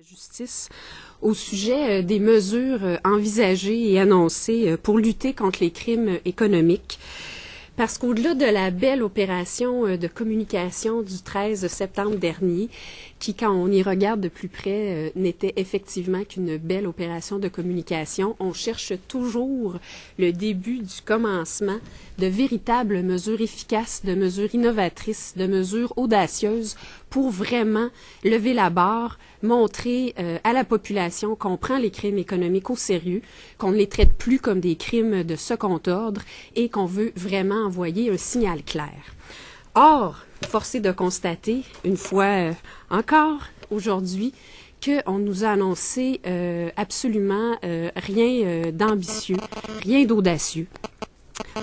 Justice au sujet des mesures envisagées et annoncées pour lutter contre les crimes économiques. Parce qu'au-delà de la belle opération de communication du 13 septembre dernier, qui, quand on y regarde de plus près, n'était effectivement qu'une belle opération de communication, on cherche toujours le début du commencement de véritables mesures efficaces, de mesures innovatrices, de mesures audacieuses pour vraiment lever la barre, montrer à la population qu'on prend les crimes économiques au sérieux, qu'on ne les traite plus comme des crimes de second ordre et qu'on veut vraiment envoyer un signal clair. Or, force est de constater, une fois encore aujourd'hui, qu'on nous a annoncé absolument rien d'ambitieux, rien d'audacieux.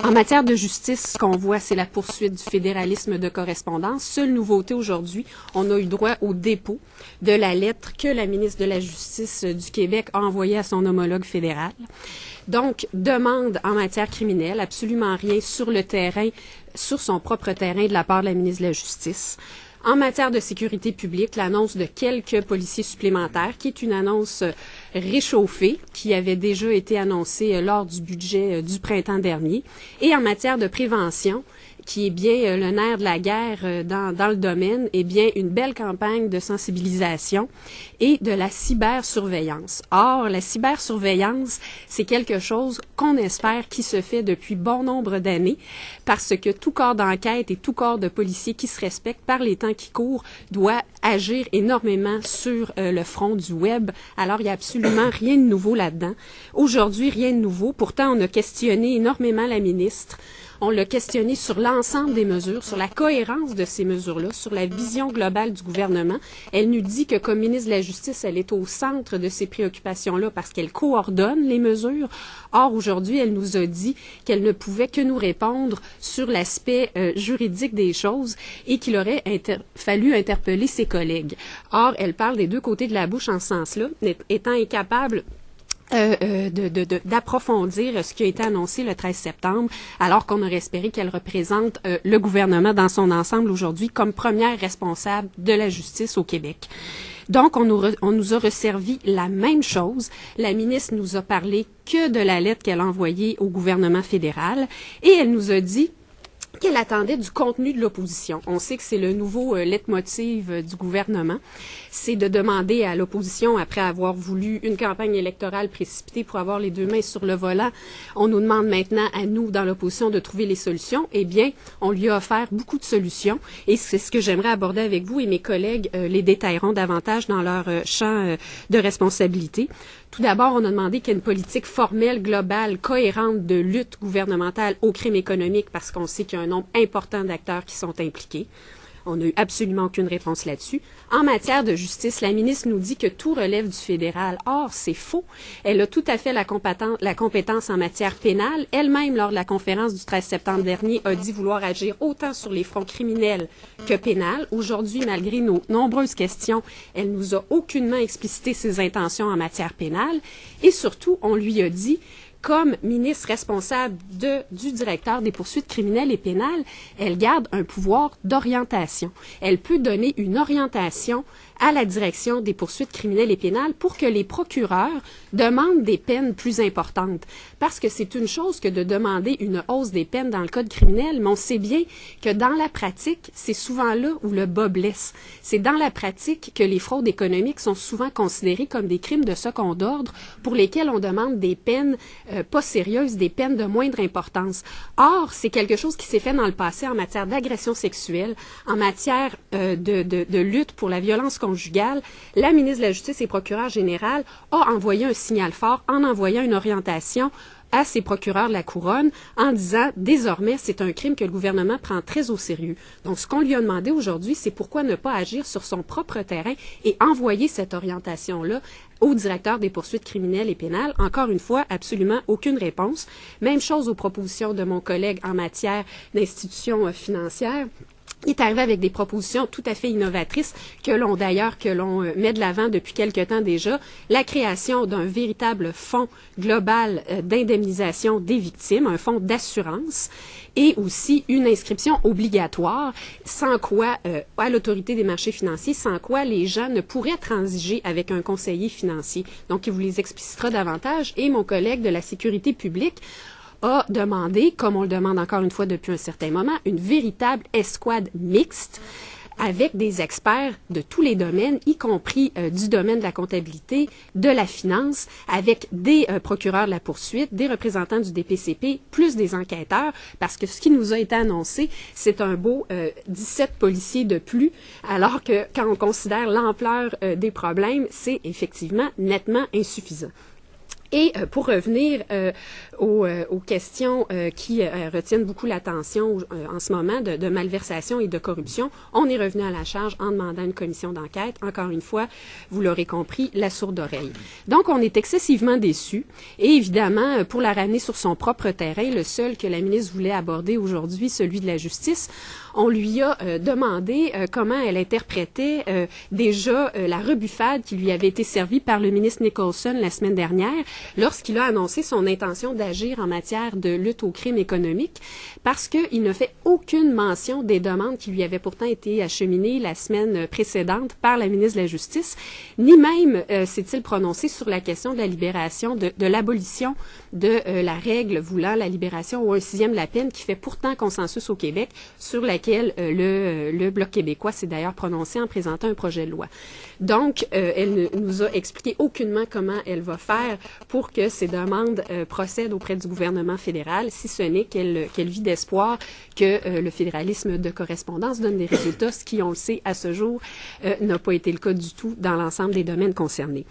En matière de justice, ce qu'on voit, c'est la poursuite du fédéralisme de correspondance. Seule nouveauté aujourd'hui, on a eu droit au dépôt de la lettre que la ministre de la Justice du Québec a envoyée à son homologue fédéral. Donc, demande en matière criminelle, absolument rien sur le terrain, sur son propre terrain de la part de la ministre de la Justice. En matière de sécurité publique, l'annonce de quelques policiers supplémentaires, qui est une annonce réchauffée, qui avait déjà été annoncée lors du budget du printemps dernier. Et en matière de prévention, qui est bien le nerf de la guerre dans le domaine, est bien une belle campagne de sensibilisation et de la cybersurveillance. Or, la cybersurveillance, c'est quelque chose qu'on espère qui se fait depuis bon nombre d'années, parce que tout corps d'enquête et tout corps de policiers qui se respecte par les temps qui courent doit agir énormément sur le front du web. Alors, il n'y a absolument rien de nouveau là-dedans. Aujourd'hui, rien de nouveau. Pourtant, on a questionné énormément la ministre. On l'a questionné sur l'ensemble des mesures, sur la cohérence de ces mesures-là, sur la vision globale du gouvernement. Elle nous dit que comme ministre de la Justice, elle est au centre de ces préoccupations-là parce qu'elle coordonne les mesures. Or, aujourd'hui, elle nous a dit qu'elle ne pouvait que nous répondre sur l'aspect juridique des choses et qu'il aurait fallu interpeller ses collègues. Or, elle parle des deux côtés de la bouche en ce sens-là, étant incapable d'approfondir ce qui a été annoncé le 13 septembre, alors qu'on aurait espéré qu'elle représente le gouvernement dans son ensemble aujourd'hui comme première responsable de la justice au Québec. Donc, on nous a resservi la même chose. La ministre nous a parlé que de la lettre qu'elle a envoyée au gouvernement fédéral et elle nous a dit qu'elle attendait du contenu de l'opposition. On sait que c'est le nouveau leitmotiv du gouvernement. C'est de demander à l'opposition, après avoir voulu une campagne électorale précipitée pour avoir les deux mains sur le volant, on nous demande maintenant à nous, dans l'opposition, de trouver les solutions. Eh bien, on lui a offert beaucoup de solutions et c'est ce que j'aimerais aborder avec vous et mes collègues les détailleront davantage dans leur champ de responsabilité. Tout d'abord, on a demandé qu'il y ait une politique formelle, globale, cohérente de lutte gouvernementale aux crimes économiques parce qu'on sait qu'il y a un nombre important d'acteurs qui sont impliqués. On n'a eu absolument aucune réponse là-dessus. En matière de justice, la ministre nous dit que tout relève du fédéral. Or, c'est faux. Elle a tout à fait la compétence en matière pénale. Elle-même, lors de la conférence du 13 septembre dernier, a dit vouloir agir autant sur les fronts criminels que pénals. Aujourd'hui, malgré nos nombreuses questions, elle nous a aucunement explicité ses intentions en matière pénale. Et surtout, on lui a dit comme ministre responsable du directeur des poursuites criminelles et pénales, elle garde un pouvoir d'orientation. Elle peut donner une orientation à la direction des poursuites criminelles et pénales pour que les procureurs demandent des peines plus importantes. Parce que c'est une chose que de demander une hausse des peines dans le code criminel, mais on sait bien que dans la pratique, c'est souvent là où le bas blesse. C'est dans la pratique que les fraudes économiques sont souvent considérées comme des crimes de second ordre pour lesquels on demande des peines pas sérieuses, des peines de moindre importance. Or, c'est quelque chose qui s'est fait dans le passé en matière d'agression sexuelle, en matière de lutte pour la violence conjugale. La ministre de la Justice et procureur général a envoyé un signal fort en envoyant une orientation à ses procureurs de la Couronne en disant désormais c'est un crime que le gouvernement prend très au sérieux. Donc ce qu'on lui a demandé aujourd'hui, c'est pourquoi ne pas agir sur son propre terrain et envoyer cette orientation-là au directeur des poursuites criminelles et pénales. Encore une fois, absolument aucune réponse. Même chose aux propositions de mon collègue en matière d'institutions financières. Il est arrivé avec des propositions tout à fait innovatrices que l'on met de l'avant depuis quelque temps déjà, la création d'un véritable fonds global d'indemnisation des victimes, un fonds d'assurance, et aussi une inscription obligatoire, sans quoi, à l'autorité des marchés financiers, sans quoi les gens ne pourraient transiger avec un conseiller financier. Donc, il vous les explicitera davantage. Et mon collègue de la sécurité publique a demandé, comme on le demande encore une fois depuis un certain moment, une véritable escouade mixte avec des experts de tous les domaines, y compris du domaine de la comptabilité, de la finance, avec des procureurs de la poursuite, des représentants du DPCP, plus des enquêteurs, parce que ce qui nous a été annoncé, c'est un beau 17 policiers de plus, alors que quand on considère l'ampleur des problèmes, c'est effectivement nettement insuffisant. Et pour revenir aux questions qui retiennent beaucoup l'attention en ce moment de malversation et de corruption, on est revenu à la charge en demandant une commission d'enquête. Encore une fois, vous l'aurez compris, la sourde oreille. Donc, on est excessivement déçus. Et évidemment, pour la ramener sur son propre terrain, le seul que la ministre voulait aborder aujourd'hui, celui de la justice, on lui a demandé comment elle interprétait déjà la rebuffade qui lui avait été servie par le ministre Nicholson la semaine dernière lorsqu'il a annoncé son intention d'agir en matière de lutte au crime économique, parce qu'il ne fait aucune mention des demandes qui lui avaient pourtant été acheminées la semaine précédente par la ministre de la Justice, ni même s'est-il prononcé sur la question de la libération, de l'abolition de la règle voulant la libération ou un sixième de la peine qui fait pourtant consensus au Québec, sur laquelle le Bloc québécois s'est d'ailleurs prononcé en présentant un projet de loi. Donc, elle ne nous a expliqué aucunement comment elle va faire pour que ces demandes procèdent auprès du gouvernement fédéral, si ce n'est qu'elle vit d'espoir que le fédéralisme de correspondance donne des résultats, ce qui, on le sait, à ce jour, n'a pas été le cas du tout dans l'ensemble des domaines concernés.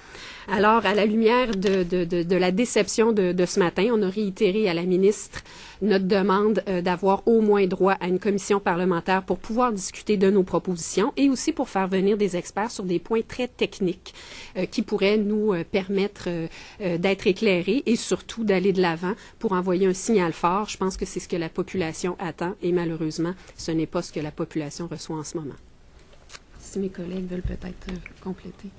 Alors, à la lumière de la déception de ce matin, on a réitéré à la ministre notre demande d'avoir au moins droit à une commission parlementaire pour pouvoir discuter de nos propositions et aussi pour faire venir des experts sur des points très techniques qui pourraient nous permettre d'être éclairés et surtout d'aller de l'avant pour envoyer un signal fort. Je pense que c'est ce que la population attend et malheureusement, ce n'est pas ce que la population reçoit en ce moment. Si mes collègues veulent peut-être compléter.